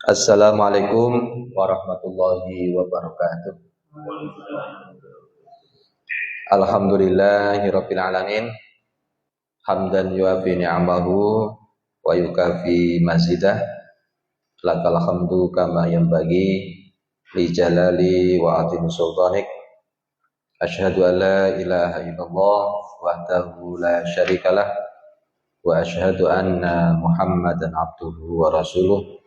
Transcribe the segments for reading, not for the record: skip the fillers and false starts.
Assalamualaikum warahmatullahi wabarakatuh. Alhamdulillahirabbil alamin. Hamdan yuafi ni'amahu wa yukafi mazidah. Lakal hamdu kama yanbaghi li jalali wa azimi sultanik. Asyhadu an la ilaha illallah wahdahu la syarikalah wa asyhadu anna Muhammadan abduhu wa rasuluh.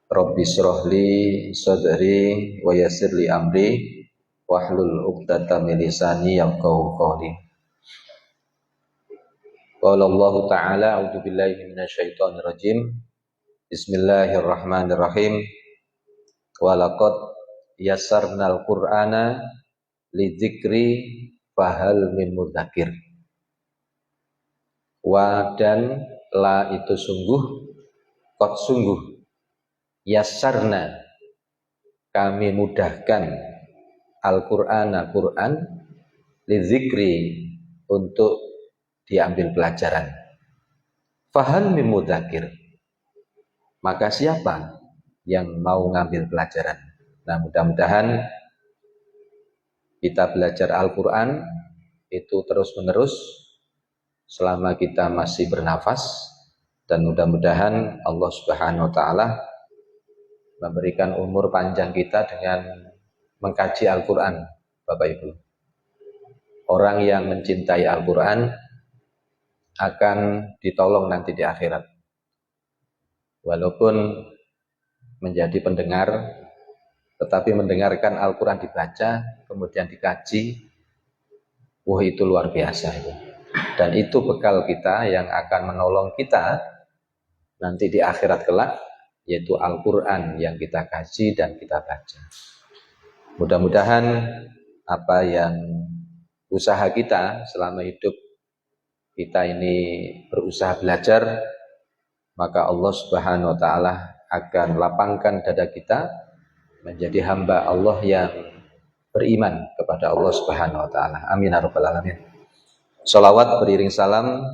Rabbi shrah li sadri wa yassir li amri wahlul 'uqdatam min lisani yafqahu qawli. Qala Allah Ta'ala a'udzu billahi minasyaitonir rajim. Bismillahirrahmanirrahim. Wa laqad yassarnal Qur'ana lidzikri fahal min mudzakir. Wa dan la itu sungguh, qad sungguh, yassarna kami mudahkan Al-Qur'ana Quran lidzikri untuk diambil pelajaran. Fahal min mudzakir, maka siapa yang mau ngambil pelajaran? Nah, mudah-mudahan kita belajar Al-Qur'an itu terus-menerus selama kita masih bernafas, dan mudah-mudahan Allah Subhanahu wa taala memberikan umur panjang kita dengan mengkaji Al-Qur'an, Bapak Ibu. Orang yang mencintai Al-Qur'an akan ditolong nanti di akhirat. Walaupun menjadi pendengar, tetapi mendengarkan Al-Qur'an dibaca, kemudian dikaji, wah itu luar biasa itu. Dan itu bekal kita yang akan menolong kita nanti di akhirat kelak, yaitu Al-Qur'an yang kita kaji dan kita baca. Mudah-mudahan apa yang usaha kita selama hidup kita ini berusaha belajar, maka Allah Subhanahu wa taala akan lapangkan dada kita menjadi hamba Allah yang beriman kepada Allah Subhanahu wa taala. Amin ya rabbal alamin. Shalawat beriring salam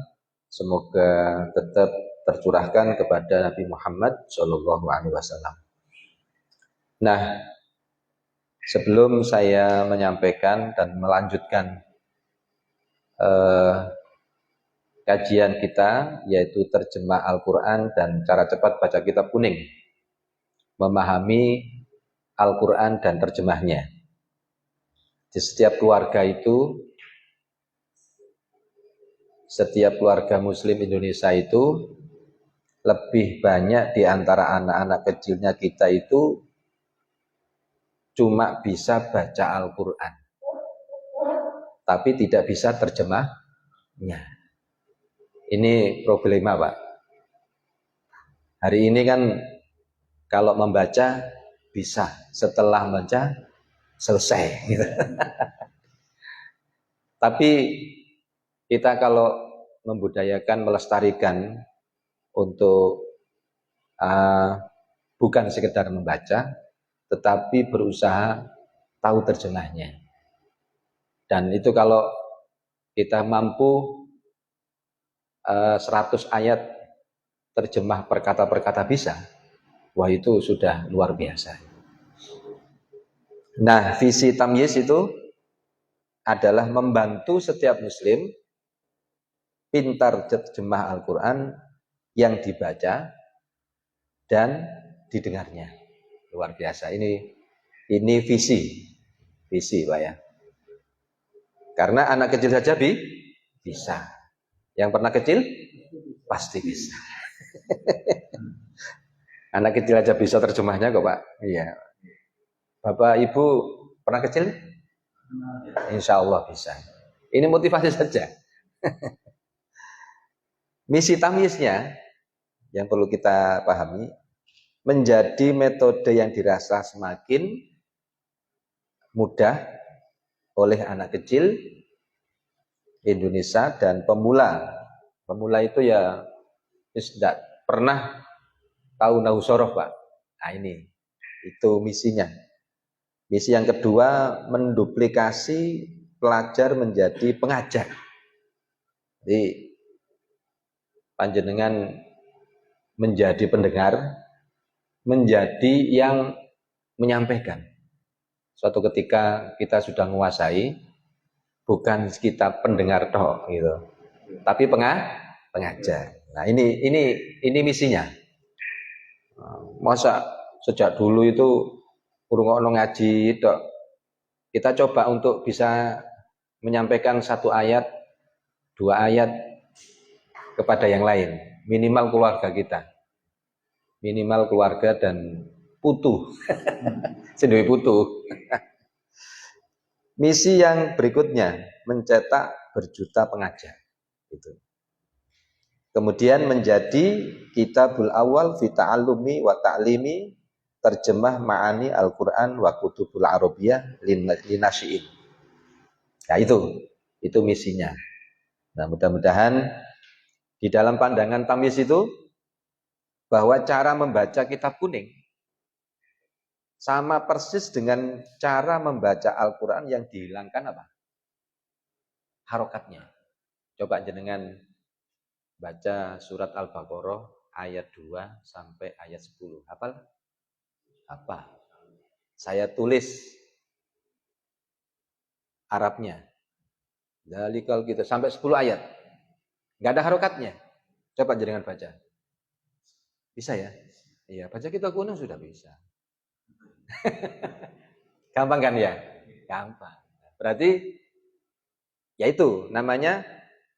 semoga tetap tercurahkan kepada Nabi Muhammad sallallahu alaihi wasallam. Nah, sebelum saya menyampaikan dan melanjutkan kajian kita, yaitu terjemah Al-Quran dan cara cepat baca kitab kuning, memahami Al-Quran dan terjemahnya. Di setiap keluarga itu, setiap keluarga muslim Indonesia itu, lebih banyak di antara anak-anak kecilnya kita itu cuma bisa baca Al-Quran, tapi tidak bisa terjemahnya. Ini problema, Pak. Hari ini kan kalau membaca bisa, setelah membaca selesai gitu. Tapi kita kalau membudayakan, melestarikan untuk bukan sekedar membaca, tetapi berusaha tahu terjemahnya. Dan itu kalau kita mampu 100 ayat terjemah per kata bisa, wah itu sudah luar biasa. Nah, visi tamyiz itu adalah membantu setiap muslim pintar terjemah Al-Quran yang dibaca dan didengarnya. Luar biasa. Ini visi Pak ya. Karena anak kecil saja bisa. Yang pernah kecil pasti bisa. Anak kecil aja bisa terjemahnya kok Pak. Iya. Bapak Ibu pernah kecil? Insya Allah bisa. Ini motivasi saja. Misi tamyiznya yang perlu kita pahami, menjadi metode yang dirasa semakin mudah oleh anak kecil Indonesia dan pemula. Pemula itu ya tidak pernah tahu nahu sorof, Pak. Nah ini, itu misinya. Misi yang kedua, menduplikasi pelajar menjadi pengajar. Jadi panjenengan menjadi pendengar, menjadi yang menyampaikan. Suatu ketika kita sudah menguasai, bukan kita pendengar toh gitu, tapi pengajar. Nah, ini misinya. Masa sejak dulu itu urung ngaji tok. Kita coba untuk bisa menyampaikan satu ayat, dua ayat kepada yang lain, minimal keluarga kita. Minimal keluarga dan putu. Sendiri putu. Misi yang berikutnya mencetak berjuta pengajar. Itu. Kemudian menjadi kitabul awal fi ta'allumi wa ta'limi terjemah ma'ani Al-Qur'an wa kutubul Arabiyah linasyiin. Nah itu misinya. Nah, mudah-mudahan di dalam pandangan Tamis itu bahwa cara membaca kitab kuning sama persis dengan cara membaca Al-Quran yang dihilangkan apa? Harokatnya. Coba jenengan baca surat Al-Baqarah ayat 2 sampai ayat 10. Apa? Saya tulis Arabnya. Dalikal gitu sampai 10 ayat. Enggak ada harokatnya. Coba jenengan baca. Bisa ya? Iya, baca kitab kuning sudah bisa. Gampang kan ya? Gampang. Berarti yaitu namanya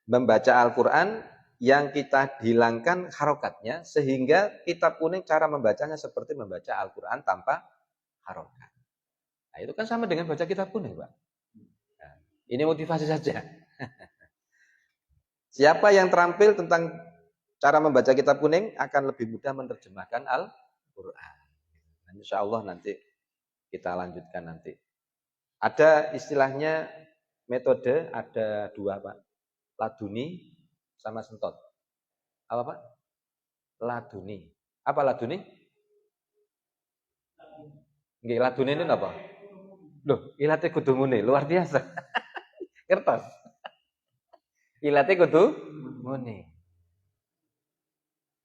membaca Al-Quran yang kita hilangkan harokatnya sehingga kitab kuning cara membacanya seperti membaca Al-Quran tanpa harokat. Nah, itu kan sama dengan baca kitab kuning, Pak. Nah, ini motivasi saja. Siapa yang terampil tentang cara membaca kitab kuning akan lebih mudah menerjemahkan Al-Quran. Insya Allah nanti kita lanjutkan nanti. Ada istilahnya metode, ada dua, Pak. Laduni sama sentot. Apa, Pak? Laduni. Apa laduni? Nggih, laduni ini apa? Loh, ilate kudu muni, luar biasa. Kertas. Ilate kudu muni.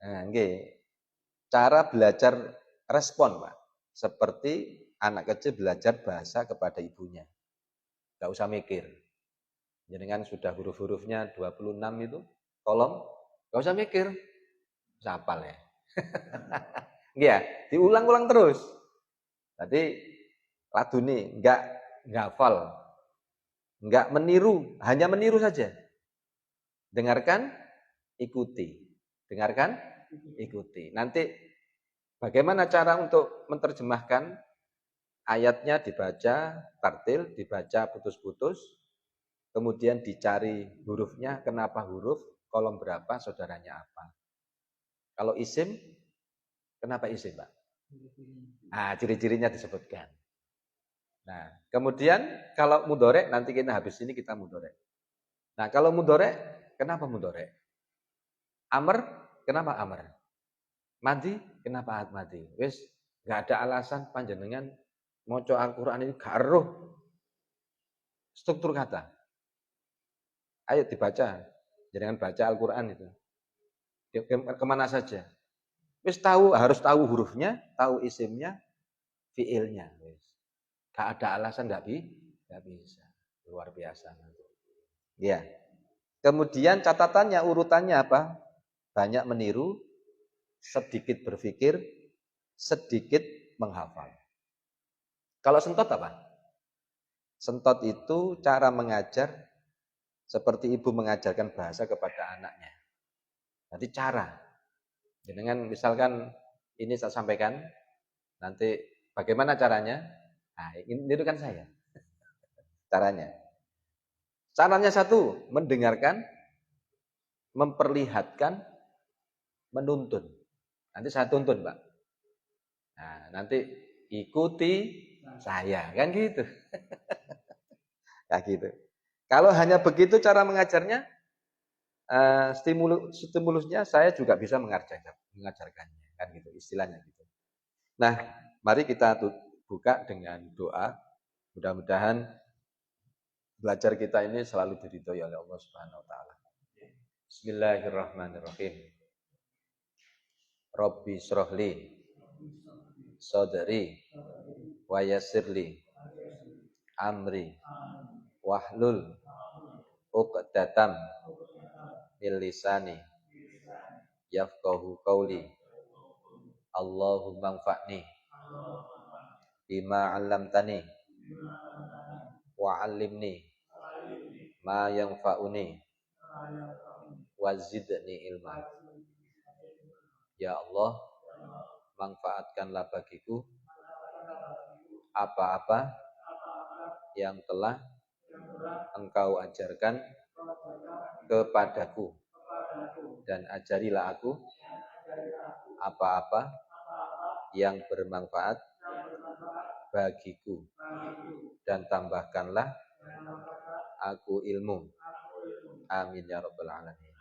Nah, nggih. Cara belajar respon, Pak. Seperti anak kecil belajar bahasa kepada ibunya. Enggak usah mikir. Jenengan sudah huruf-hurufnya 26 itu, kolom, enggak usah mikir. Bisa hafal ya. Iya, diulang-ulang terus. Tadi laduni, enggak hafal. Enggak meniru, hanya meniru saja. Dengarkan, ikuti. Dengarkan, ikuti. Nanti bagaimana cara untuk menerjemahkan ayatnya dibaca tartil, dibaca putus-putus, kemudian dicari hurufnya, kenapa huruf, kolom berapa, saudaranya apa. Kalau isim, kenapa isim, Pak? Nah, ciri-cirinya disebutkan. Nah, kemudian kalau mudorek, nanti kita habis ini kita mudorek. Nah, kalau mudorek, kenapa mudorek? Amr, kenapa amr? Madi, kenapa madi? Wis, gak ada alasan panjenengan maca Al-Quran ini gak eruh struktur kata. Ayo dibaca, jangan baca Al-Quran itu. Kemana saja. Wis tahu, harus tahu hurufnya, tahu isimnya, fiilnya. Wis. Gak ada alasan gak bisa. Luar biasa. Ya. Kemudian catatannya, urutannya apa? Banyak meniru, sedikit berpikir, sedikit menghafal. Kalau sentot apa? Sentot itu cara mengajar seperti ibu mengajarkan bahasa kepada anaknya. Nanti cara. Dengan misalkan ini saya sampaikan, nanti bagaimana caranya? Nah, ini itu kan saya. Caranya. Caranya satu, mendengarkan, memperlihatkan, menuntun. Nanti saya tuntun, Pak. Nah, nanti ikuti saya, kan gitu. Kayak gitu. Kalau hanya begitu cara mengajarnya, stimulusnya saya juga bisa mengajarkannya, kan gitu istilahnya gitu. Nah, mari kita buka dengan doa. Mudah-mudahan belajar kita ini selalu diridhoi oleh Allah Subhanahu wa taala. Bismillahirrahmanirrahim. Rabbi shrahli sadri wa yassirli amri wahlul 'uqdatam min lisani yafqahu qawli. Allahumma anfa'ni bima 'allamtani wa 'allimni ma yanfa'uni wa zidni ilma. Ya Allah, manfaatkanlah bagiku apa-apa yang telah Engkau ajarkan kepadaku, dan ajarilah aku apa-apa yang bermanfaat bagiku, dan tambahkanlah aku ilmu. Amin ya rabbal alamin.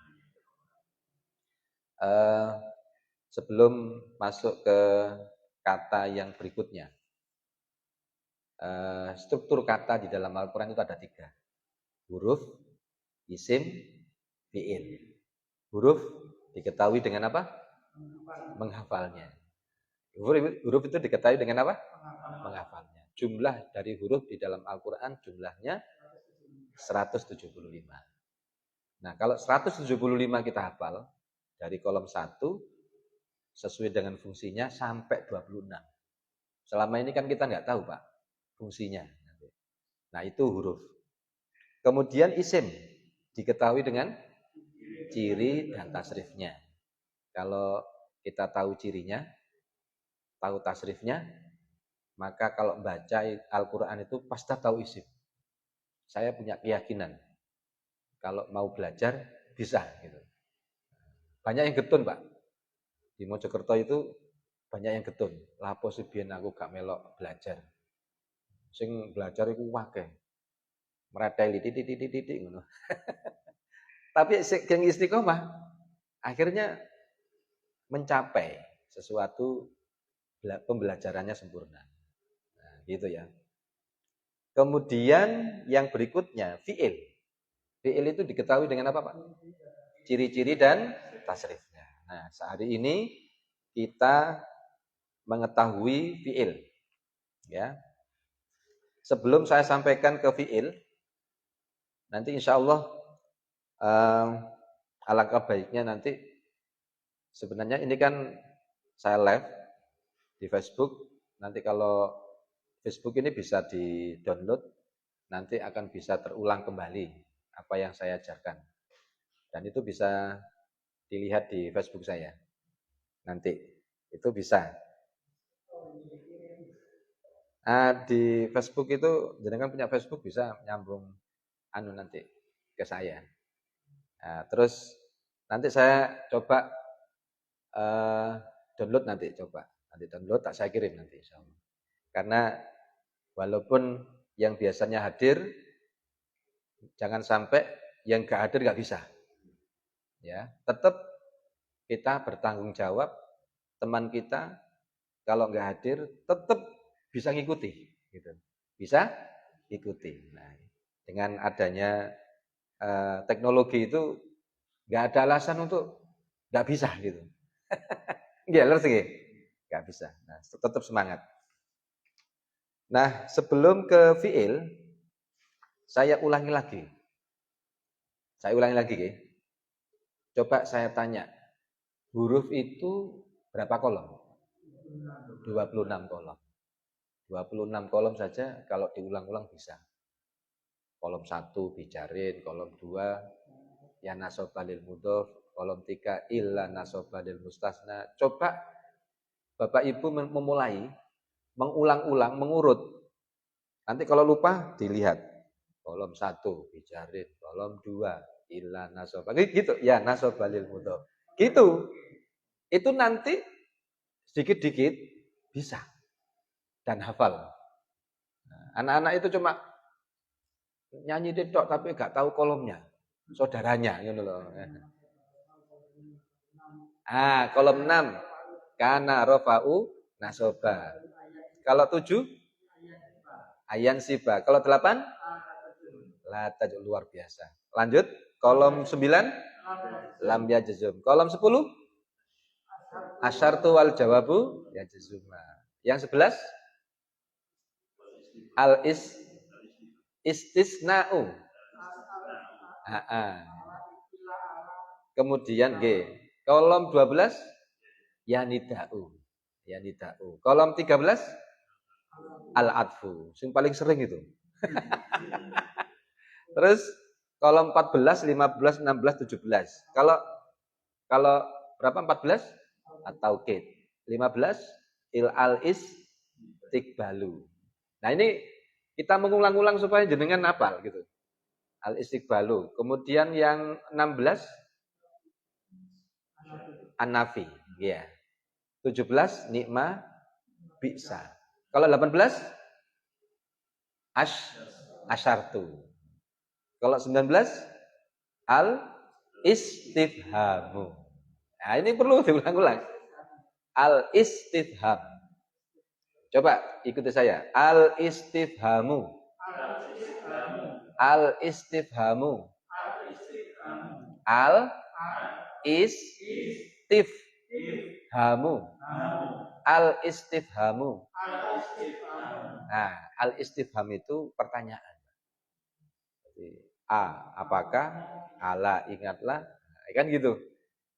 Sebelum masuk ke kata yang berikutnya, struktur kata di dalam Al-Quran itu ada 3. Huruf, isim, fi'il. Huruf diketahui dengan apa? Menghafalnya. Huruf itu diketahui dengan apa? Menghafalnya. Jumlah dari huruf di dalam Al-Quran jumlahnya 175. Nah, kalau 175 kita hafal dari kolom 1 sesuai dengan fungsinya sampai 26. Selama ini kan kita nggak tahu, Pak, fungsinya. Nah, itu huruf. Kemudian isim diketahui dengan ciri dan tasrifnya. Kalau kita tahu cirinya, tahu tasrifnya, maka kalau baca Al-Quran itu pasti tahu isim. Saya punya keyakinan kalau mau belajar bisa gitu. Banyak yang getun, Pak. Di Mojokerto itu banyak yang getun. Lapo sibien aku gak melok belajar. Sing belajar iku akeh. Mereteli titik ngono. Tapi sing istiqomah akhirnya mencapai sesuatu pembelajarannya sempurna. Nah, gitu ya. Kemudian yang berikutnya fi'il. Fi'il itu diketahui dengan apa, Pak? Ciri-ciri dan tasrifnya. Nah, sehari ini kita mengetahui fi'il. Ya. Sebelum saya sampaikan ke fi'il, nanti insya Allah alangkah baiknya nanti, sebenarnya ini kan saya live di Facebook. Nanti kalau Facebook ini bisa di-download, nanti akan bisa terulang kembali apa yang saya ajarkan. Dan itu bisa dilihat di Facebook saya. Nanti itu bisa. Di Facebook itu, jenengan punya Facebook bisa nyambung nanti ke saya. Terus nanti saya coba download nanti, nanti download tak saya kirim nanti insyaallah. Karena walaupun yang biasanya hadir, jangan sampai yang gak hadir gak bisa. Ya, tetap kita bertanggung jawab. Teman kita kalau nggak hadir tetap bisa ngikuti, gitu. Bisa ikuti. Nah, dengan adanya teknologi itu nggak ada alasan untuk nggak bisa gitu. Nggak sih, nggak bisa. Nah, tetap semangat. Nah, sebelum ke fiil, saya ulangi lagi. Coba saya tanya, huruf itu berapa kolom? 26 kolom. 26 kolom saja kalau diulang-ulang bisa. Kolom 1 bijarin, kolom 2 ya nasoba lil mudhof, kolom 3 illa nasoba lil mustasna. Coba Bapak Ibu memulai mengulang-ulang, mengurut. Nanti kalau lupa dilihat. Kolom 1 bijarin, kolom 2 illa nasoba. Gitu ya, nasoba lil mudhof. Gitu. Itu nanti sedikit-sedikit bisa dan hafal. Nah, anak-anak itu cuma nyanyi TikTok tapi gak tahu kolomnya, saudaranya gitu loh. Kolom 6 kana rofa'u nasoba. Kalau 7 ayan siba. Kalau 8 lata, luar biasa. Lanjut, kolom 9 lam yajzum. Kolom 10 asyartu wal jawabu yajzuma. Yang 11 al istisna'u. Kemudian G. Kolom 12 yanida'u. Yanida'u. Kolom 13 al-atfu. Yang paling sering itu. Terus kolom 14, 15, 16, 17. Kalau berapa 14? At-tauqid. 15 al-istiqbalu. Nah, ini kita mengulang-ulang supaya jenengan hafal gitu. Al-istiqbalu. Kemudian yang 16 an-nafi, ya. 17 nikma bisa. Kalau 18 asyartu. Kalau 19 al-istifhamu. Nah, ini perlu diulang-ulang. Al-istifham. Coba ikuti saya. Al-istifhamu. Al-istifhamu. Al-istifhamu. Al-istifhamu. Nah, al-istifham itu pertanyaan. A, apakah? Ala, ingatlah. Nah, kan gitu.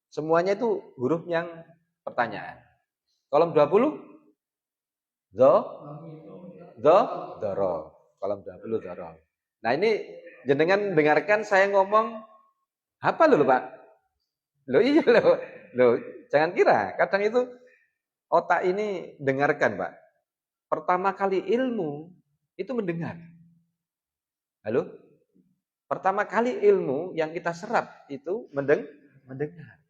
Semuanya itu huruf yang pertanyaan. Kolom 20 doro. Kolom 20 doro. Nah, ini jenengan dengarkan saya ngomong apa loh Pak? Loh iya loh. Jangan kira, kadang itu otak ini dengarkan Pak. Pertama kali ilmu itu mendengar. Halo? Pertama kali ilmu yang kita serap itu mendengar.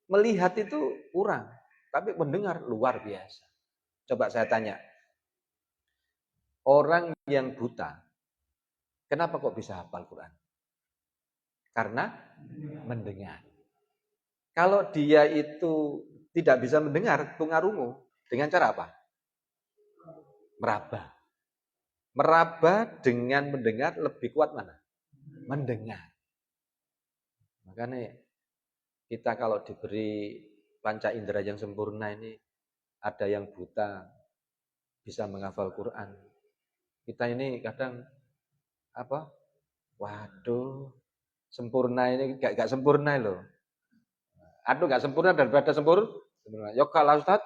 Melihat itu kurang, tapi mendengar luar biasa. Coba saya tanya, orang yang buta, kenapa kok bisa hafal Quran? Karena mendengar. Kalau dia itu tidak bisa mendengar, tungarungu, dengan cara apa? Meraba. Meraba dengan mendengar lebih kuat mana? Mendengar. Makanya kita kalau diberi panca indera yang sempurna ini, ada yang buta bisa menghafal Quran. Kita ini kadang apa? Waduh, sempurna ini gak sempurna loh. Aduh gak sempurna daripada sempurna. Ya kalau Ustaz,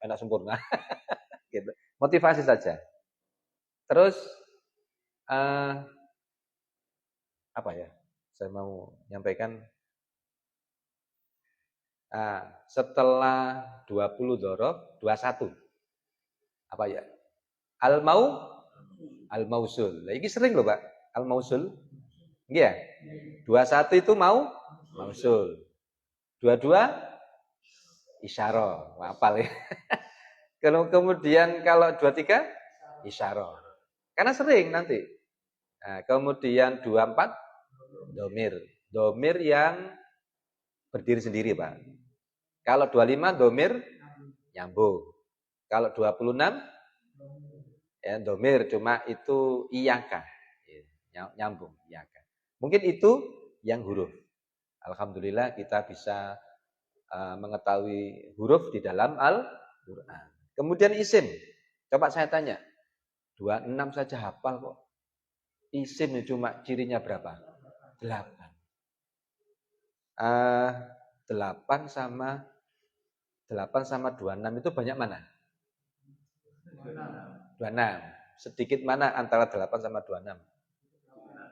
enak sempurna. Gitu. Motivasi saja. Terus apa ya? Saya mau nyampaikan setelah 20 dzaraf 21. Apa ya? Al-mausul. Nah, ini sering loh, Pak. Al-mausul. Iya. 21 itu mausul. 22 isyarah. Hafal ya. Kemudian kalau 23 isyarah. Karena sering nanti. Nah, kemudian 24 domir. Domir yang berdiri sendiri, Pak. Kalau 25 domir nyambung. Kalau 26 ya domir cuma itu iyaka. Nyambung iyaka. Mungkin itu yang huruf. Alhamdulillah kita bisa mengetahui huruf di dalam Al-Qur'an. Kemudian isim. Coba saya tanya. 26 saja hafal kok. Isim cuma cirinya berapa? 8. 8 sama 26 itu banyak mana? 26. Sedikit mana antara 8 sama 26?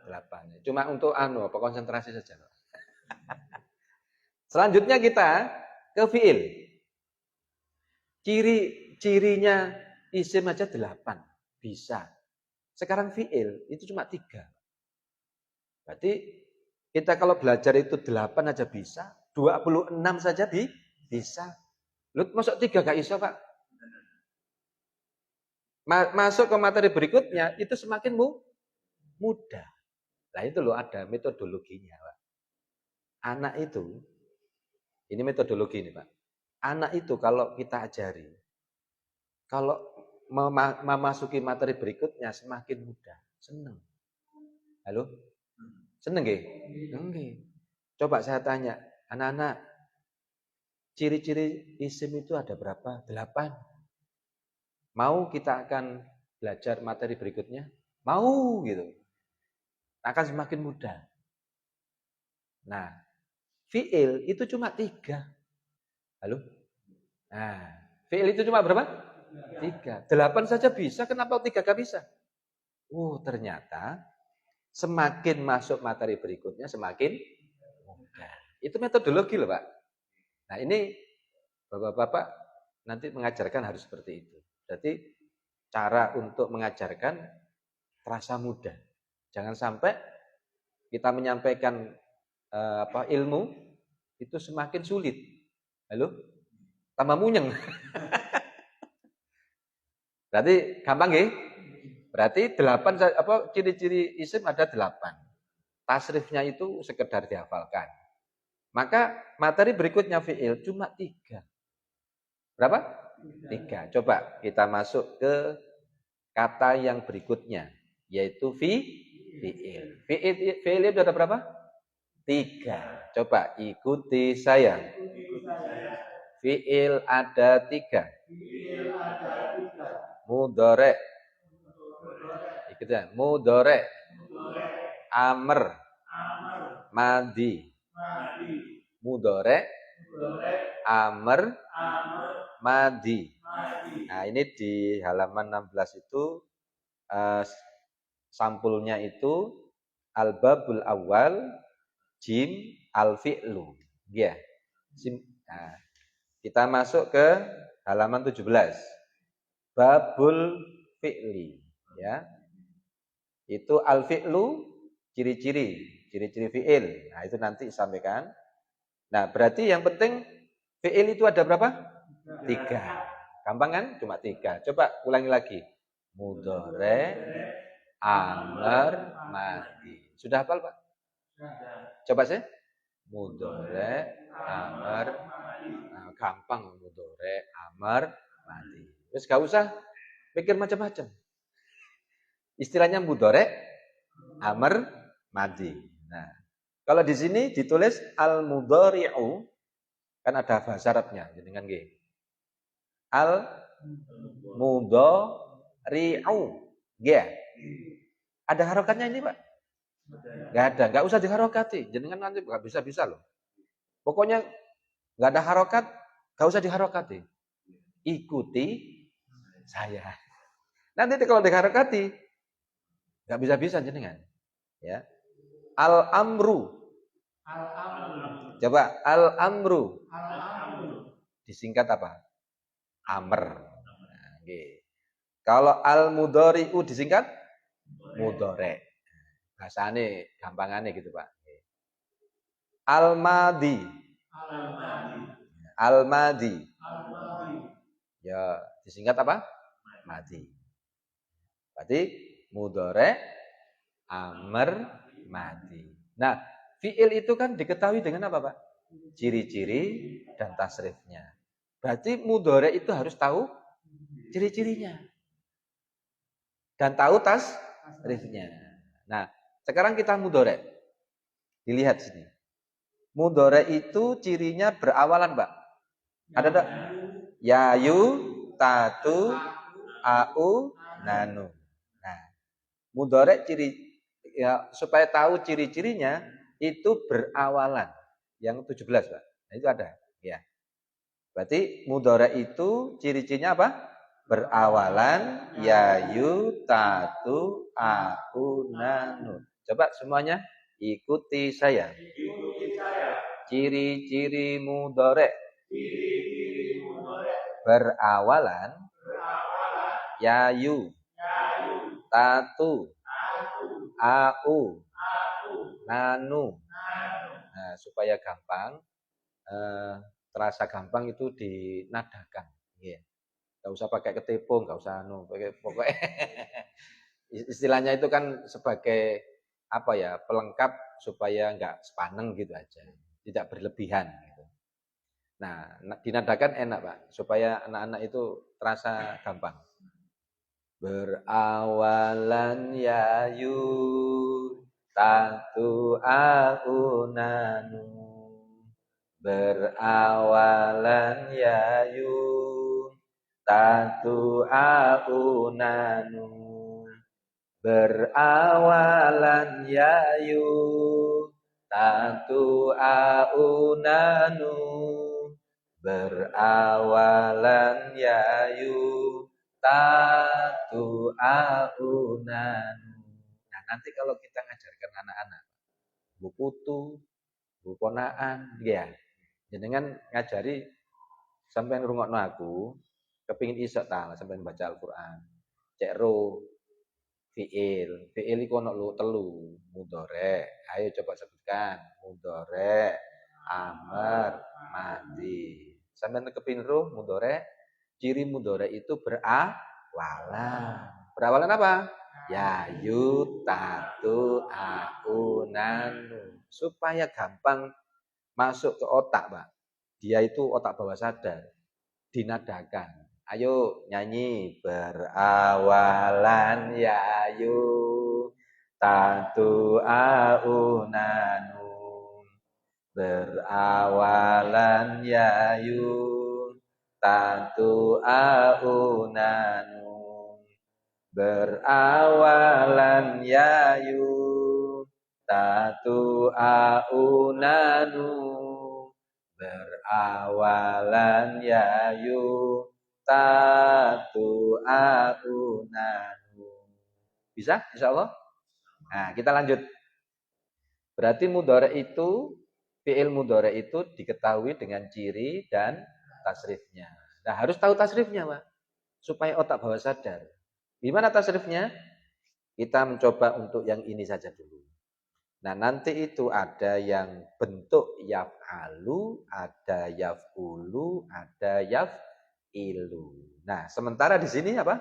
8. Cuma untuk apa konsentrasi saja. Selanjutnya kita ke fiil. Cirinya isim aja 8. Bisa. Sekarang fiil itu cuma 3. Berarti kita kalau belajar itu 8 aja bisa, 26 saja bisa. Lu masuk 3 gak bisa, Pak? Masuk ke materi berikutnya itu semakin mudah. Nah itu loh ada metodologinya, Pak. Anak itu, ini metodologi ini, Pak. Anak itu kalau kita ajari, kalau memasuki materi berikutnya semakin mudah, seneng. Halo? Seneng nggih? Nggih. Coba saya tanya, anak-anak, ciri-ciri isim itu ada berapa? 8. Mau kita akan belajar materi berikutnya? Mau gitu. Akan semakin mudah. Nah, fi'il itu cuma 3. Halo? Nah, fi'il itu cuma berapa? 3. 8 saja bisa, kenapa 3 gak bisa? Ternyata semakin masuk materi berikutnya semakin mudah. Itu metodologi loh, Pak. Nah, ini Bapak-bapak nanti mengajarkan harus seperti itu. Jadi cara untuk mengajarkan terasa mudah. Jangan sampai kita menyampaikan ilmu itu semakin sulit. Halo? Tambah munyeng. Berarti gampang nggih? Berarti 8 ciri-ciri isim ada 8. Tasrifnya itu sekedar dihafalkan. Maka materi berikutnya fi'il cuma 3. Berapa? 3. Coba kita masuk ke kata yang berikutnya, yaitu fi'il. Fi'il itu ada berapa? 3. Coba ikuti saya. Fi'il ada 3. Mudhari. Ikuti. Mudhari. Amr. Madi. Mudhari. Amr. Madi. Nah, ini di halaman 16 itu sampulnya itu al-babul awal jim al-fi'lu. Ya. Nah, kita masuk ke halaman 17. Babul fi'li, ya. Itu al-fi'lu ciri-ciri fi'il. Nah, itu nanti sampaikan. Nah, berarti yang penting fi'il itu ada berapa? 3. Gampang kan? Cuma 3. Coba ulangi lagi. Mudhari, amr, madi. Sudah hafal, Pak? Coba sih. Mudhari, amr, gampang mudhari, amr, madi. Terus gak usah pikir macam-macam. Istilahnya mudhari, amr, madi. Nah, kalau di sini ditulis al-mudhari'u, kan ada bahasa Arabnya, jenengan nggih. Al-mudhari'u. Nggih. Ada harokatnya ini, Pak? Enggak ada, enggak usah diharokati. Jenengan nanti enggak bisa-bisa loh. Pokoknya enggak ada harokat, enggak usah diharokati. Ikuti saya. Nanti kalau diharokati enggak bisa-bisa jenengan. Ya. Al-amru. Coba al-amru. Disingkat apa? Amr. Nah, kalau al-mudhari'u disingkat mudhari'. Bahasane gampangane gitu, Pak. Al-madi. Al-madi. Ya, disingkat apa? Madi. Berarti mudhari', amr, madi. Nah, fi'il itu kan diketahui dengan apa, Pak? Ciri-ciri dan tasrifnya. Berarti mudhari' itu harus tahu ciri-cirinya. Dan tahu tasrifnya. Nah, sekarang kita mudhari'. Dilihat sini. Mudhari' itu cirinya berawalan, Pak. Ada tak? Yayu, tatu, au, nanu. Nah, mudhari' ya supaya tahu ciri-cirinya itu berawalan. Yang 17, Pak. Nah, itu ada, ya. Berarti mudhari' itu ciri-cirinya apa? Berawalan yayu, tatu, au, nanu. Coba semuanya ikuti saya. Ciri-ciri mudhari'. Berawalan yayu, tatu, au, nanu. Nah, supaya gampang, terasa gampang itu dinadakan. Yeah. Gak usah pakai ketepung, gak usah pokoknya istilahnya itu kan sebagai apa ya, pelengkap supaya nggak sepaneng gitu aja, tidak berlebihan. Gitu. Nah, dinadakan enak, Pak, supaya anak-anak itu terasa gampang. Berawalan yayu, tatu au nanu. Berawalan yayu, tatu aunanu berawalan yayu tatu aunanu berawalan yayu tatu aunanu. Nah, nanti kalau kita ngajarkan anak-anak bu putu, bu ponaan, ya jenengan ngajari sampai ngrungokno aku kepingin iso ta sampai baca Al-Qur'an. Cek ro fiil iku ono telu, mudhore. Ayo coba sebutkan mudhore, amr, madi. Sampeyan kepingin ro mudhore, ciri mudhore itu berawalan. Berawalan apa? Ya yu tatu aunanu. Supaya gampang masuk ke otak, Pak. Dia itu otak bawah sadar, dinadakan. Ayo nyanyi berawalan ya ayu tatu aunanu berawalan ya ayu tatu aunanu berawalan ya ayu tatu aunanu berawalan yayu tatu aunanu. Bisa? Insyaallah. Nah, kita lanjut. Berarti mudhari itu, fi'il mudhari itu diketahui dengan ciri dan tasrifnya. Nah, harus tahu tasrifnya, Pak. Supaya otak bawah sadar. Gimana tasrifnya? Kita mencoba untuk yang ini saja dulu. Nah, nanti itu ada yang bentuk yaf'alu, ada yaf'ulu, ada yaf'ilu. Nah, sementara di sini apa?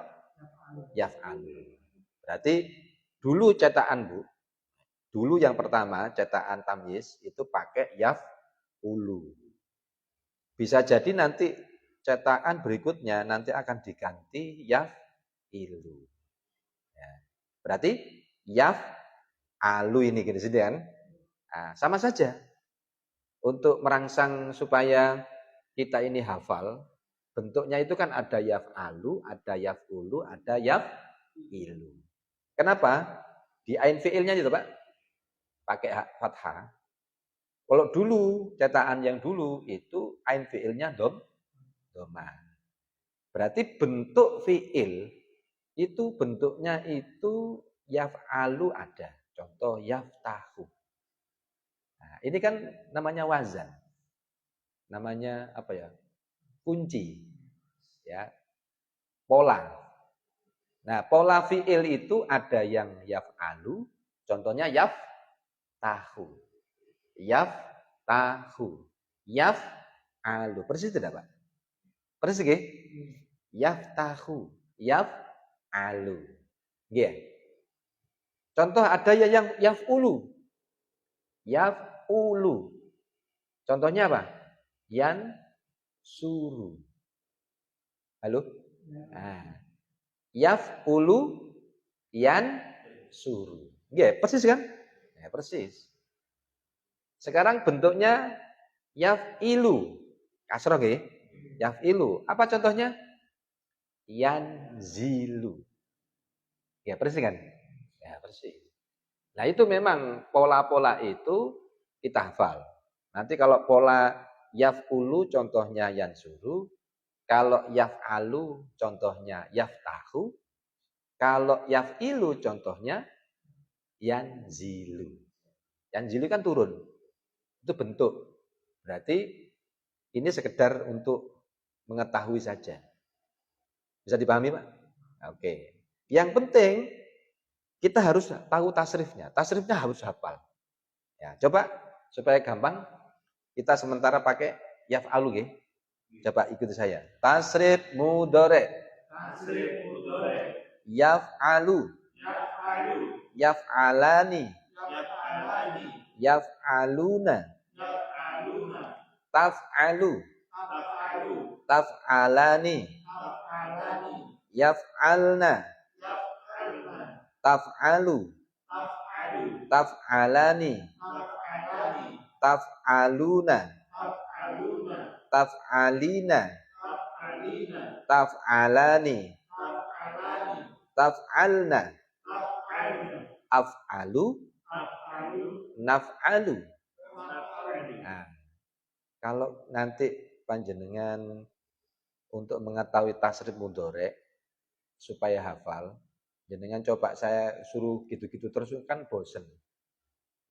Yaf'alu. Berarti dulu cetakan, Bu. Dulu yang pertama cetakan tamyiz itu pakai yaf'ulu. Bisa jadi nanti cetakan berikutnya nanti akan diganti yaf'ilu. Ya. Berarti yaf'alu ini gini kan? Nah, sama saja. Untuk merangsang supaya kita ini hafal, bentuknya itu kan ada yaf'alu, ada yaf'ulu, ada yaf'ilu. Kenapa? Di ain fi'ilnya itu, Pak, pakai fathah. Kalau dulu, cetakan yang dulu itu ain fi'ilnya domah. Berarti bentuk fi'il itu bentuknya itu yaf'alu ada. Contoh yaftahu. Nah, ini kan namanya wazan. Namanya apa ya? Kunci. Ya. Pola. Nah, pola fi'il itu ada yang yaf'alu, contohnya yaftahu. Yaftahu. Yaf'alu. Persis tidak, Pak? Persis nggih? Yaftahu. Yaf'alu. Nggih. Contoh ada yang yaf'ulu. Yaf'ulu. Contohnya apa? Yan suru. Halo? Nah, yaf'ulu yan suru. Nggih, persis kan? Ya, persis. Sekarang bentuknya yaf'ilu. Kasroh nggih? Yaf'ilu. Apa contohnya? Yanzilu. Ya, persis kan? Ya, persis. Nah, itu memang pola-pola itu kita hafal. Nanti kalau pola yaf'ulu contohnya yansuru, kalau yaf'alu contohnya yaftahu, kalau yaf'ilu contohnya yanzilu. Yanzilu kan turun. Itu bentuk. Berarti ini sekedar untuk mengetahui saja. Bisa dipahami, Pak? Oke. Yang penting kita harus tahu tasrifnya. Tasrifnya harus hafal. Ya, coba supaya gampang kita sementara pakai yaf'alu nggih. Coba ikuti saya. Tasrif mudhari. Tasrif mudhari. Yaf'alu. Yaf'alu. Yaf'alani. Yaf'alani. Yaf'aluna. Yaf'aluna. Taf'alu. Taf'alu. Taf'alani. Taf'alani. Yaf'alna. Yaf'alna. Taf'alu. Taf'alu. Taf'alani. Taf'alani. Taf'aluna. Taf'aluna. Taf'alina. Taf'alina. taf'alani, taf'alna, af'alu, naf'alu. Nah, kalau nanti panjenengan untuk mengetahui tasrif mudhari supaya hafal, jenengan coba saya suruh gitu-gitu terus kan bosen.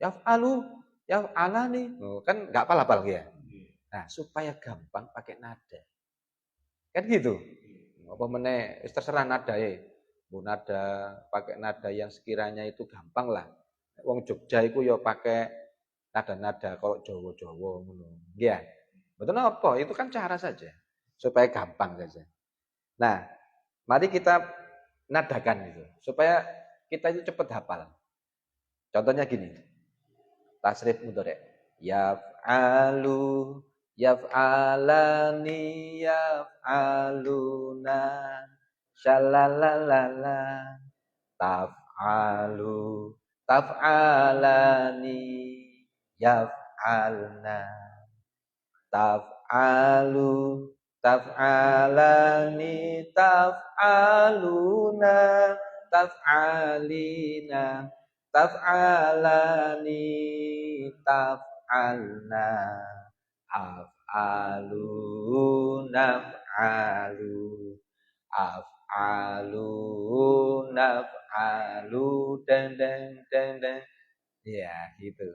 Yaf'alu, yaf'alani, kan nggak hafal-hafal ya. Nah, supaya gampang pakai nada. Kan gitu. Apa meneh terserah nada ya. Bu nada pakai nada yang sekiranya itu gampang lah. Wong Jogja itu ya pakai nada-nada kalau Jawa-Jawa ngono. Nggih. Betul apa? Itu kan cara saja supaya gampang saja. Nah, mari kita nadakan itu supaya kita itu cepat hafal. Contohnya gini. Tasrif mudhari. Yaf'alu, yaf'alani, yaf'aluna, shalalalala, taf'alu, taf'alani, yaf'alna, taf'alu, taf'alani, taf'aluna, taf'alina, taf'alani, taf'alna, af'alu, naf'alu, af'alu, naf'alu, deng deng deng deng. Ya, gitu.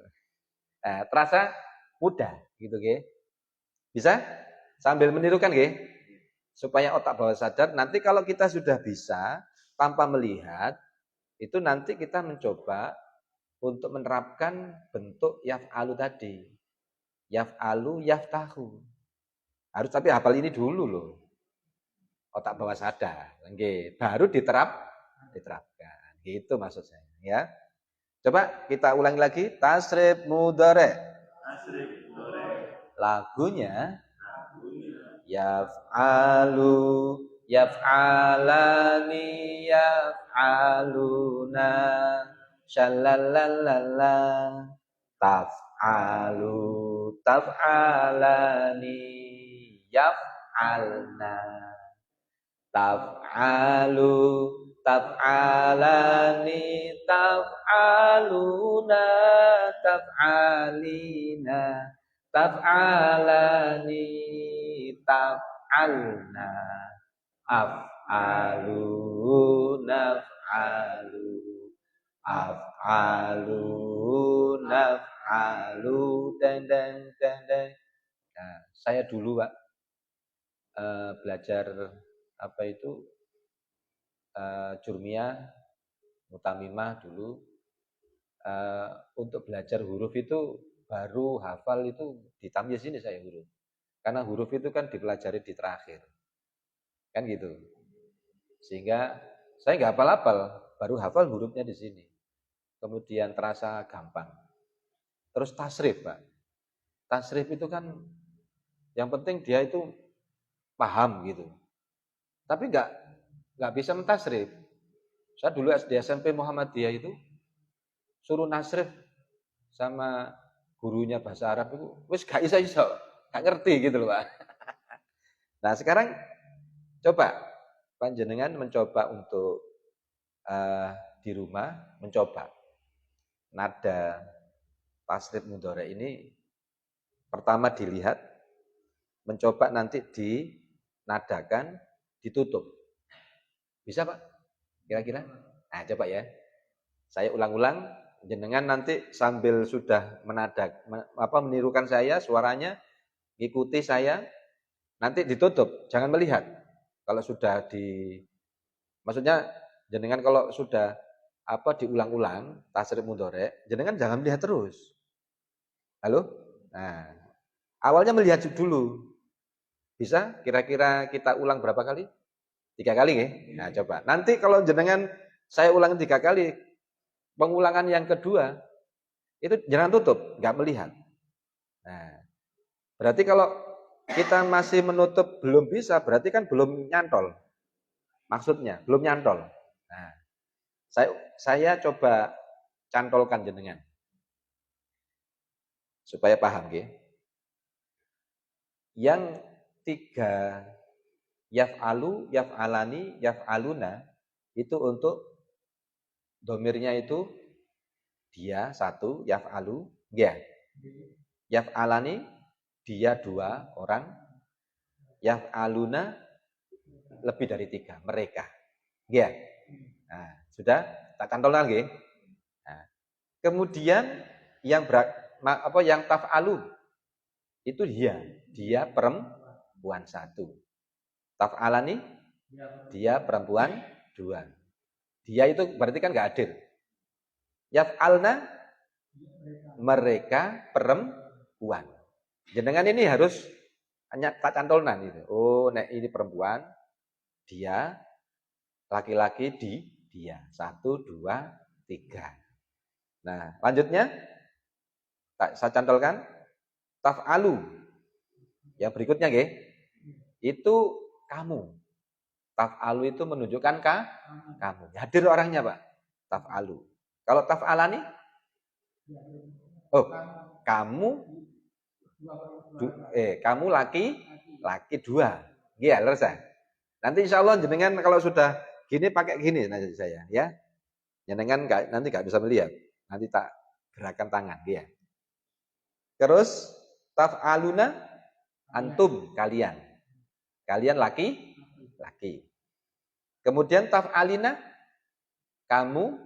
Nah, terasa mudah gitu, ge. Bisa? Sambil menirukan, ge. Supaya otak bawah sadar nanti kalau kita sudah bisa tanpa melihat, itu nanti kita mencoba untuk menerapkan bentuk yaf'alu tadi. Yaf'alu, yaftahu. Harus tapi hafal ini dulu loh. Otak bawah sadar. Nggih, baru diterapkan. Gitu maksud saya, ya. Coba kita ulangi lagi. Tasrif mudhari. Lagunya yaf'alu, yaf'alani, yaf'aluna, shalalala, taf'alu, taf'alani, yaf'alna, taf'alu, taf'alani, taf'aluna, taf'alina, taf'alani, taf'alna, af'alu, naf'alu, af'alu, naf'alu, deng deng deng deng. Nah, saya dulu Pak belajar apa itu Jurmiyah, Mutamimah dulu untuk belajar huruf itu baru hafal itu di tamyiz ini saya huruf. Karena huruf itu kan dipelajari di terakhir. Kan gitu. Sehingga saya nggak hafal-hafal, baru hafal hurufnya di sini. Kemudian terasa gampang. Terus tasrif, Pak. Tasrif itu kan yang penting dia itu paham gitu. Tapi nggak bisa mentasrif. Saya dulu SD SMP Muhammadiyah itu suruh nasrif sama gurunya bahasa Arab itu wis gak iso, gak ngerti gitu loh, Pak. Nah, sekarang coba panjenengan mencoba untuk di rumah mencoba nada tasrif mudhari ini pertama dilihat, mencoba nanti dinadakan, ditutup. Bisa, Pak? Kira-kira? Nah, coba ya. Saya ulang-ulang, jenengan nanti sambil sudah menirukan saya suaranya, ikuti saya, nanti ditutup, jangan melihat. Kalau sudah maksudnya jenengan kalau sudah diulang-ulang tasrif mudhari, jenengan jangan melihat terus. Halo? Nah, awalnya melihat dulu. Bisa? Kira-kira kita ulang berapa kali? 3 kali ya? Nah, coba. Nanti kalau jenengan saya ulangi 3 kali, pengulangan yang kedua itu jangan tutup, nggak melihat. Nah, berarti kalau kita masih menutup belum bisa, berarti kan belum nyantol. Maksudnya belum nyantol. Nah, saya coba cantolkan jenengan supaya paham ya. Yang 3 Yaf'alu, yaf'alani, yaf'aluna itu untuk domirnya itu dia satu, yaf'alu, ya. Yaf'alani dia dua orang, yaf'aluna lebih dari tiga, mereka. Ya. Nah, sudah tak kantolkan nggih. Nah, kemudian yang yang taf'alu itu dia perempuan satu. Taf'alani dia perempuan dua. Dia itu berarti kan nggak adil. Yaf'alna mereka perempuan. Jenengan ini harus hanya tak cantolnan gitu. Oh, nek ini perempuan, dia laki-laki dia. 1, 2, 3. Nah, lanjutnya saya cantolkan taf'alu. Yang berikutnya nggih. Itu kamu. Taf'alu itu menunjukkan kamu. Hadir orangnya, Pak. Taf'alu. Kalau taf'alani? Oh, kamu laki dua. Iya, selesai. Nanti insya Allah jenengan kalau sudah gini pakai gini nanti saya ya. Jenengan nanti nggak bisa melihat. Nanti tak gerakan tangan ya. Terus taf'aluna antum kalian. Kalian laki. Kemudian taf'alina kamu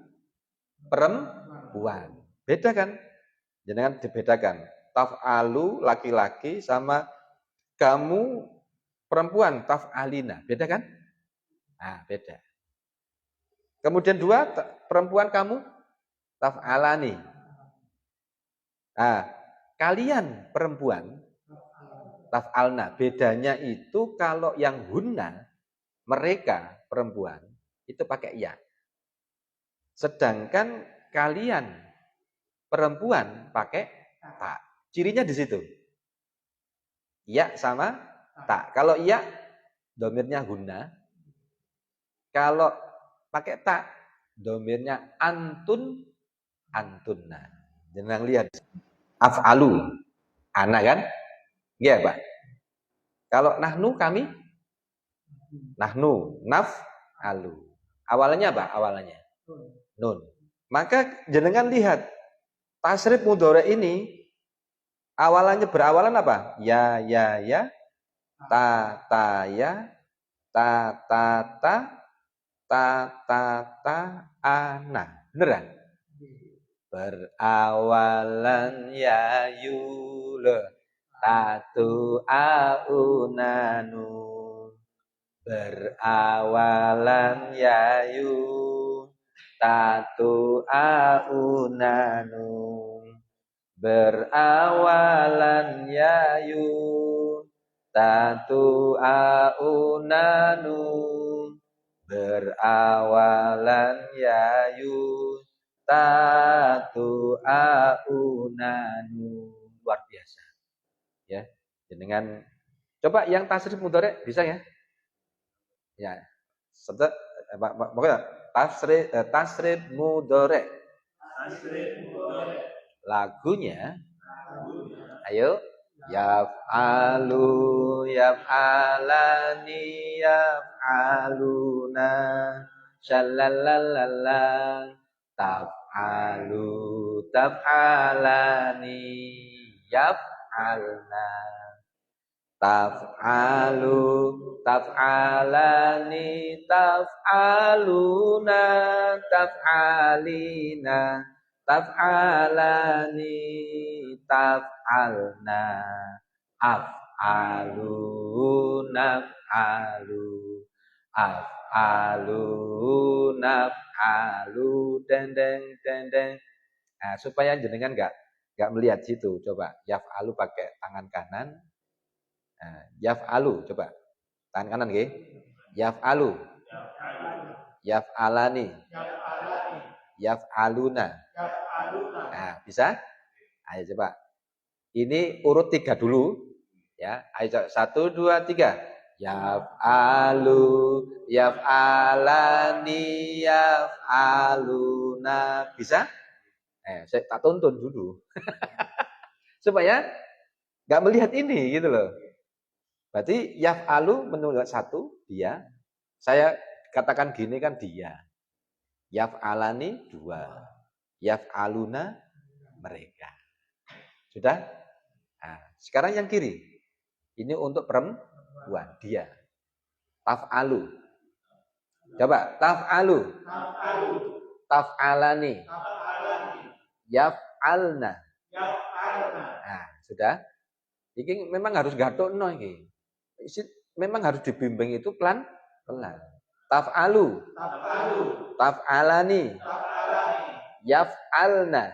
perempuan. Beda kan? Jenengan dibedakan. Taf'alu laki-laki sama kamu perempuan, taf'alina. Beda kan? Nah, beda. Kemudian dua, perempuan kamu taf'alani. Nah, kalian perempuan taf'alna. Bedanya itu kalau yang hunna, mereka perempuan, itu pakai ya. Sedangkan kalian perempuan pakai tak. Cirinya di situ. Ya sama tak. Kalau iya, domirnya hunna. Kalau pakai tak, domirnya antunna. Jangan lihat. Af'alu. Ana kan? Iya, Pak. Kalau nahnu kami, nahnu, naf'alu. Awalnya apa? Awalnya nun. Maka jenengan lihat tasrif mudhari ini awalannya berawalan apa? Ya, ta, ya, ta, ana. Beneran? Berawalan ya yul, tatu aunanu. Berawalan ya yul, tatu aunanu. Berawalan ya yul, tatu aunanu. Berawalan ya yul, tatu aunanu. Luar biasa. Ya, dengan coba yang tasrif mudhari bisa ya? Ya. Pokoknya tasrif mudhari. Lagunya ayo yaf'alu yaf'alani yaf'aluna shallallalala taf'alu taf'alani yaf'alna taf'alu taf'alani taf'aluna taf'alina taf'alani taf'alna af'alu naf'alu af'alu naf'alu dendeng. Nah, supaya jenengan enggak melihat situ, coba yaf'alu pakai tangan kanan. Nah, yaf'alu coba tangan kanan nggih. Yaf'alu yaf'alani yaf'aluna. Nah, bisa? Ayo coba. Ini urut 3 dulu. Ya, ayo coba. 1, 2, 3. Yaf'alu, yaf'alani, yaf'aluna. Bisa? Saya tak tuntun dulu. Supaya nggak melihat ini gitu loh. Berarti yaf'alu menunjuk satu, dia. Saya katakan gini kan dia. Yaf'alani dua. Yaf'aluna mereka. Sudah? Nah, sekarang yang kiri. Ini untuk perempuan, dia. Taf'alu. Coba, taf'alu. Taf'alani. Yaf'alna. Nah, sudah? Ini memang harus gathukno iki. Memang harus dibimbing itu pelan-pelan. Taf'alu. Taf'alani. Yaf'alna.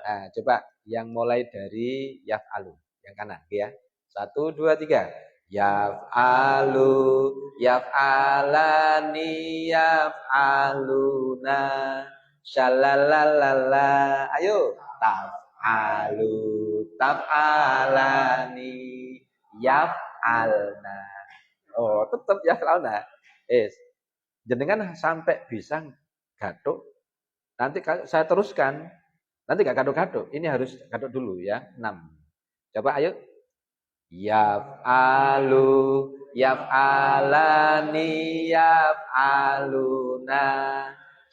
Nah, coba yang mulai dari yaf'alu. Yang kanan, ya. 1, 2, 3. Yaf'alu, yaf'alani, yaf'aluna. Shalalalala. Ayo. Taf'alu, taf'alani, yaf'alna. Oh, tetap yaf'alna. Jenengan sampai bisa gathuk. Nanti saya teruskan. Nanti gak gathuk-gathuk. Ini harus gathuk dulu ya. 6. Coba ayo. Yaf'alu, yaf'alani, yaf'aluna.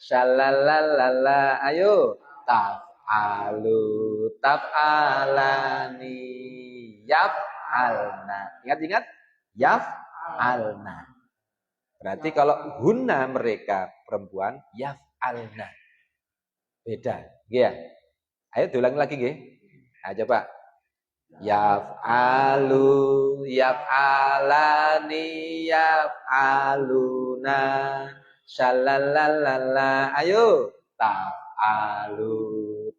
Shalalalala. Ayo. Taf'alu, taf'alani, yaf'alna. Ingat-ingat? Yaf'alna. Berarti kalau hunna mereka perempuan, yaf'alna. Beda. Ya. Ayo diulangi lagi nggih. Nah, coba. Yaf'alu, yaf'alani, yaf'aluna. Shalalalala. Ayo. Taf'alu,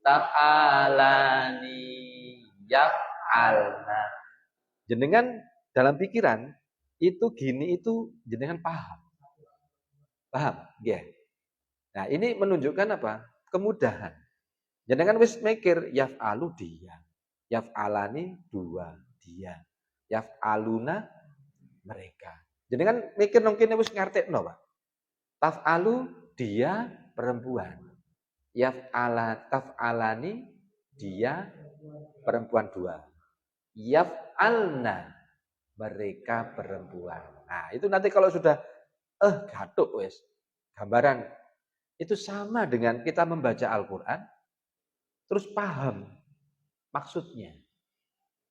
taf'alani, yaf'alna. Jenengan dalam pikiran itu gini itu jenengan paham. Paham? Ya. Nah, ini menunjukkan apa? Kemudahan. Jenengan wis mikir yaf'alu dia. Yaf'alani dua dia. Yaf'aluna mereka. Jenengan mikir mungkin wis ngartekno, Pak. Taf'alu dia perempuan. Taf'alani dia perempuan dua. Yaf'alna mereka perempuan. Nah, itu nanti kalau sudah gathuk wis gambaran. Itu sama dengan kita membaca Al-Qur'an terus paham maksudnya.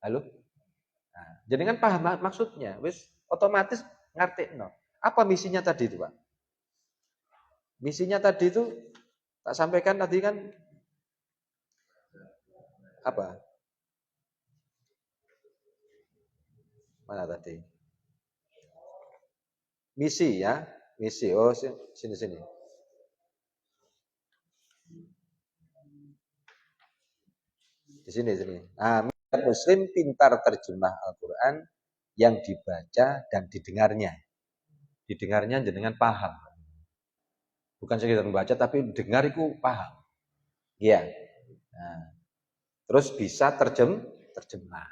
Halo? Nah, jenengan paham maksudnya, wis otomatis ngerti. Apa misinya tadi itu, Pak? Misinya tadi itu tak sampaikan tadi kan apa? Mana tadi? Misi ya, misi. Oh, sini. Di sini. Nah, Muslim pintar terjemah Al-Qur'an yang dibaca dan didengarnya. Didengarnya jenengan paham. Bukan sekedar membaca tapi dengar itu paham. Iya. Nah, terus bisa terjemah.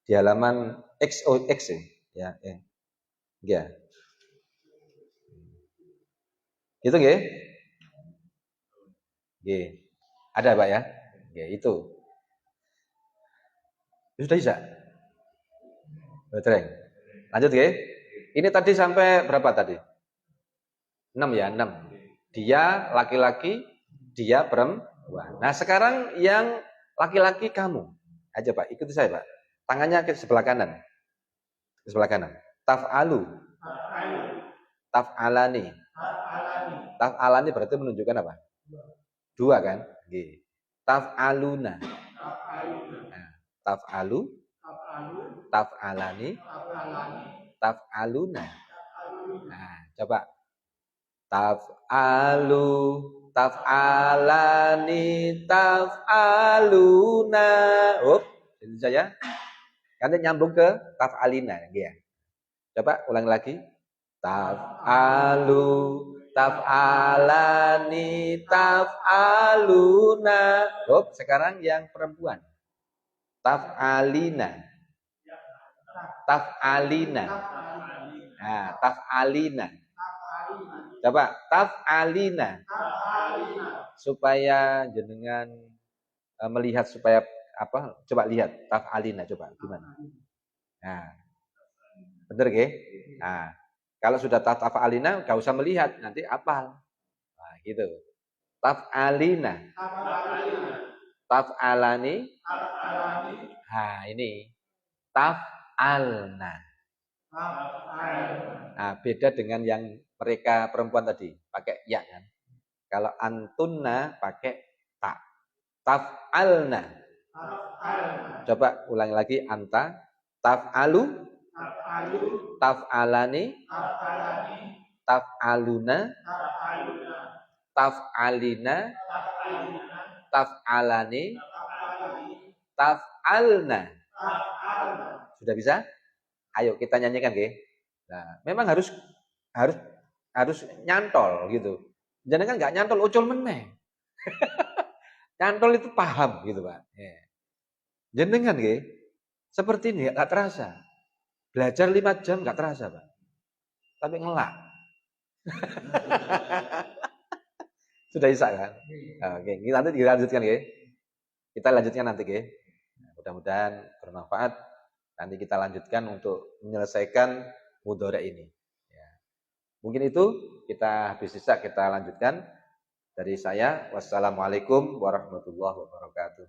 Di halaman XOX ya. Ya. Gitu nggih? Nggih. Ada, Pak ya? Ya, itu. Sudah bisa? Betul. Lanjut nggih. Ini tadi sampai berapa tadi? 6 ya, 6. Dia laki-laki, dia perempuan. Nah, sekarang yang laki-laki kamu. Aja, Pak, ikuti saya, Pak. Tangannya ke sebelah kanan. Ke sebelah kanan. Taf'alu. Taf'alani. Taf'alani berarti menunjukkan apa? Dua kan? Nggih. Taf'aluna. Nah, taf'alu, taf'alani, taf'aluna. Nah, coba. Taf'alu, taf'alani, taf'aluna. Ini saya. Karena nyambung ke taf'alina. Ya. Coba ulang lagi. Taf'alu, taf'alani, taf'aluna. Sekarang yang perempuan. Taf'alina. Taf'alina. Nah, taf'alina. Coba taf'alina. Supaya jenengan melihat supaya apa? Coba lihat taf'alina coba gimana. Nah, Bener nggih? Nah, kalau sudah taf'alina nggak usah melihat, nanti apal. Nah, gitu. Taf'alina. Taf'alani. Nah, ini taf'alna. Nah, beda dengan yang mereka perempuan tadi, pakai ya kan. Kalau antunna pakai ta. Taf'alna. Coba ulangi lagi anta, taf'alu, taf'alani, taf'aluna, taf'alina, taf'alani, taf'alna. Sudah bisa? Ayo kita nyanyikan, nggih. Nah, memang harus harus harus nyantol gitu. Jangan kan nggak nyantol ucul meneh. Nyantol itu paham gitu, Pak. Ya. Jenengan nggih, seperti ini nggak terasa. Belajar 5 jam nggak terasa, Pak. Tapi ngelak. Sudah bisa kan? Oke, kita nanti dilanjutkan nggih. Kita lanjutkan nanti nggih. Mudah-mudahan bermanfaat. Nanti kita lanjutkan untuk menyelesaikan mudhari ini. Ya. Mungkin itu kita bisa kita lanjutkan dari saya. Wassalamualaikum warahmatullahi wabarakatuh.